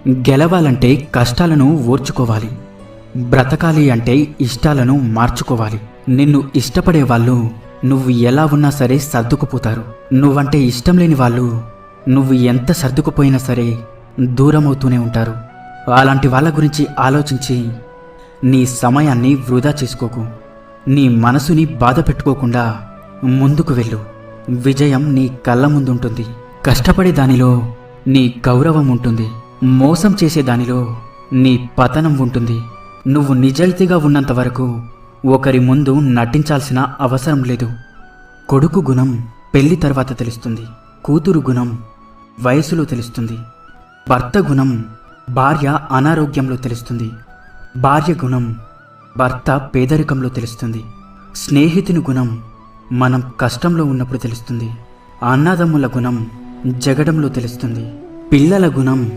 గెలవాలంటే కష్టాలను ఓర్చుకోవాలి. బ్రతకాలి అంటే ఇష్టాలను మార్చుకోవాలి. నిన్ను ఇష్టపడే వాళ్ళు నువ్వు ఎలా ఉన్నా సరే సర్దుకుపోతారు. నువ్వంటే ఇష్టం లేని వాళ్ళు నువ్వు ఎంత సర్దుకుపోయినా సరే దూరమవుతూనే ఉంటారు. అలాంటి వాళ్ళ గురించి ఆలోచించి నీ సమయాన్ని వృధా చేసుకోకు. నీ మనసుని బాధ పెట్టుకోకుండా ముందుకు వెళ్ళు. విజయం నీ కళ్ళ ముందుంటుంది. కష్టపడే దానిలో నీ గౌరవం ఉంటుంది. మోసం చేసే దానిలో నీ పతనం ఉంటుంది. నువ్వు నిజాయితీగా ఉన్నంత వరకు ఒకరి ముందు నటించాల్సిన అవసరం లేదు. కొడుకు గుణం పెళ్లి తర్వాత తెలుస్తుంది. కూతురు గుణం వయసులో తెలుస్తుంది. భర్త గుణం భార్య అనారోగ్యంలో తెలుస్తుంది. భార్య గుణం భర్త పేదరికంలో తెలుస్తుంది. స్నేహితుని గుణం మనం కష్టంలో ఉన్నప్పుడు తెలుస్తుంది. అన్నదమ్ముల గుణం జగడంలో తెలుస్తుంది. పిల్లల గుణం